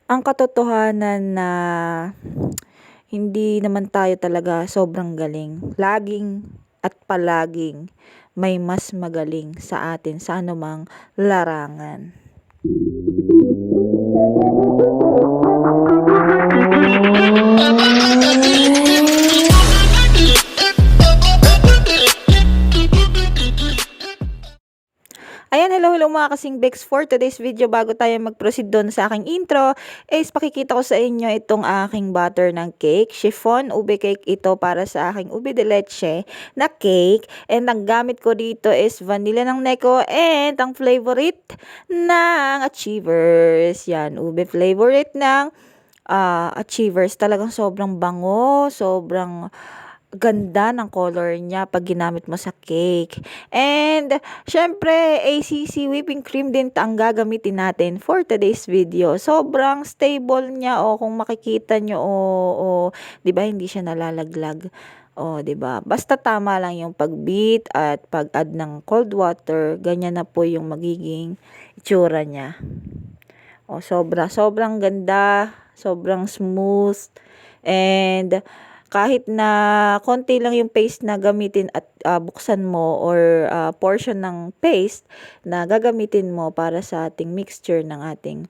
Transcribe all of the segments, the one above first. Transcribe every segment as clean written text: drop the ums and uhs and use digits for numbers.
Ang katotohanan na hindi naman tayo talaga sobrang galing. Laging at palaging may mas magaling sa atin sa anumang larangan. Ayan, hello mga kasing Bex. For today's video, bago tayo mag-proceed doon sa aking intro, is pakikita ko sa inyo itong aking butter ng cake. Chiffon ube cake ito para sa aking ube de leche na cake. And ang gamit ko dito is vanilla ng Neko and ang favorite ng Achievers. Yan, ube favorite ng Achievers. Talagang sobrang bango, sobrang ganda ng color niya pag ginamit mo sa cake. And, syempre, ACC whipping cream din ang gagamitin natin for today's video. Sobrang stable niya, kung makikita nyo, di ba hindi siya nalalaglag. Di ba? Basta tama lang yung pag-beat at pag-add ng cold water, ganyan na po yung magiging itsura niya. Sobrang ganda, sobrang smooth, and kahit na konti lang yung paste na gamitin at buksan mo or portion ng paste na gagamitin mo para sa ating mixture ng ating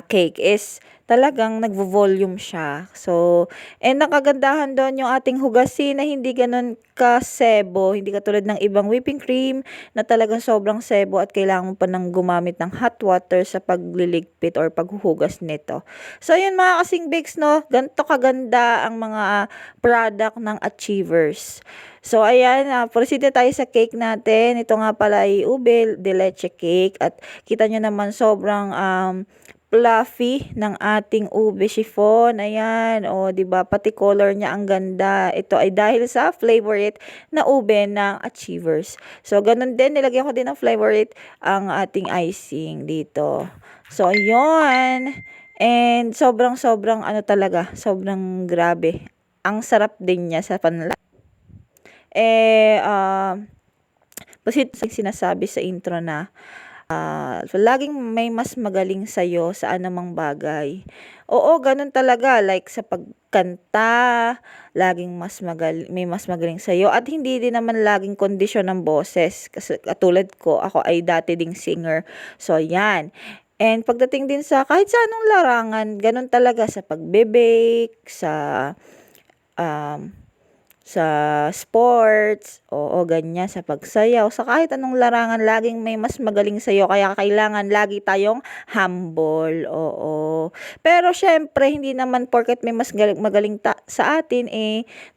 cake is talagang nagvo-volume siya. So, and nakagandahan doon yung ating hugasin na hindi ganun kasebo, hindi katulad ng ibang whipping cream na talagang sobrang sebo at kailangan mo pa nang gumamit ng hot water sa pagliligpit or paghuhugas nito. So, yun mga kasing bakes, no? Ganito kaganda ang mga product ng Achievers. So, ayan, proceed na tayo sa cake natin. Ito nga pala ay ube de leche cake at kita nyo naman sobrang fluffy ng ating ube chiffon. Ayan, 'di ba? Pati color niya ang ganda. Ito ay dahil sa favorite na ube ng Achievers. So, ganun din, nilagyan ko din ng favorite ang ating icing dito. So, ayun. And sobrang talaga, sobrang grabe. Ang sarap din niya sa panlasa. Kasi sinasabi sa intro na laging may mas magaling sa'yo sa anumang bagay. Oo, ganun talaga. Like sa pagkanta, laging may mas magaling sa'yo. At hindi din naman laging kondisyon ng boses. Kasi katulad ko, ako ay dati ding singer. So, yan. And pagdating din sa kahit sa anong larangan, ganun talaga sa pagbe-bake, sa sports, ganyan, sa pagsayaw, sa kahit anong larangan, laging may mas magaling sa'yo, kaya kailangan lagi tayong humble, Pero syempre, hindi naman porket may mas magaling sa atin,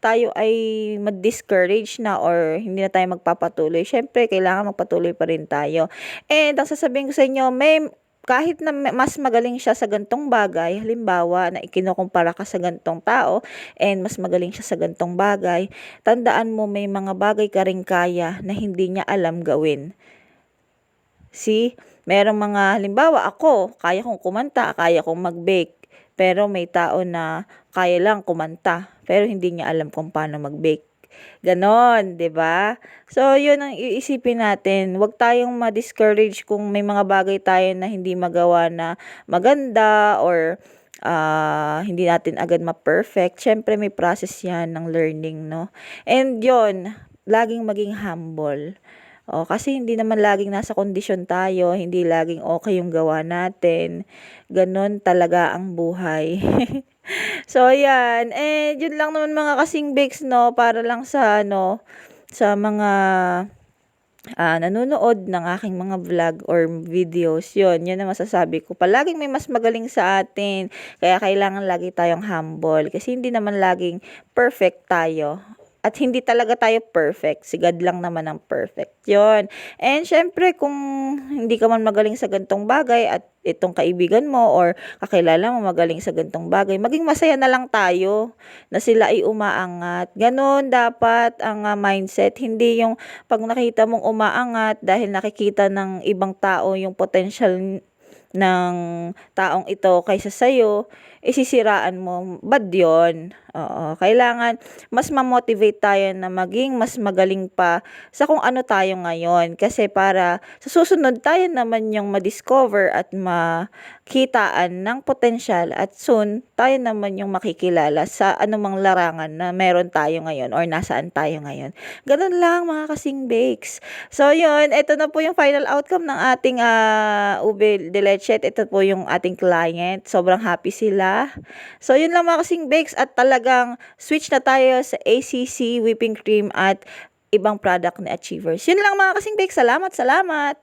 tayo ay ma-discourage na or hindi na tayo magpapatuloy. Syempre, kailangan magpatuloy pa rin tayo. And ang sasabihin ko sa inyo, kahit na mas magaling siya sa gantong bagay, halimbawa na ikinukumpara ka sa gantong tao and mas magaling siya sa gantong bagay, tandaan mo may mga bagay ka rin kaya na hindi niya alam gawin. See? Merong mga, halimbawa ako, kaya kong kumanta, kaya kong mag-bake, pero may tao na kaya lang kumanta, pero hindi niya alam kung paano mag-bake. Ganon, 'di ba? So, 'yun ang iisipin natin. Huwag tayong ma-discourage kung may mga bagay tayo na hindi magawa na maganda or hindi natin agad ma-perfect. Syempre may process 'yan ng learning, no? And 'yun, laging maging humble. Kasi hindi naman laging nasa kondisyon tayo, hindi laging okay yung gawa natin. Ganon talaga ang buhay. So, ayan. Yun lang naman mga kasing bakes, no? Para lang sa, sa mga nanonood ng aking mga vlog or videos. Yun ang masasabi ko. Palaging may mas magaling sa atin. Kaya kailangan lagi tayong humble. Kasi hindi naman laging perfect tayo. At hindi talaga tayo perfect. Si God lang naman ang perfect. Yun. And syempre, kung hindi ka man magaling sa gantong bagay at itong kaibigan mo or kakilala mo magaling sa gantong bagay, maging masaya na lang tayo na sila ay umaangat. Ganon dapat ang mindset. Hindi yung pag nakita mong umaangat dahil nakikita ng ibang tao yung potential ng taong ito kaysa sa'yo, isisiraan mo, bad yun. Oo, kailangan mas ma-motivate tayo na maging mas magaling pa sa kung ano tayo ngayon. Kasi para sa susunod tayo naman yung ma-discover at makitaan ng potensyal at soon tayo naman yung makikilala sa anumang larangan na meron tayo ngayon or nasaan tayo ngayon. Ganun lang mga kasing bakes. So yun, ito na po yung final outcome ng ating ube de leche. Ito po yung ating client. Sobrang happy sila. So, yun lang mga kasing bakes at talagang switch na tayo sa ACC whipping cream at ibang product ni Achievers. Yun lang mga kasing bakes. Salamat, salamat!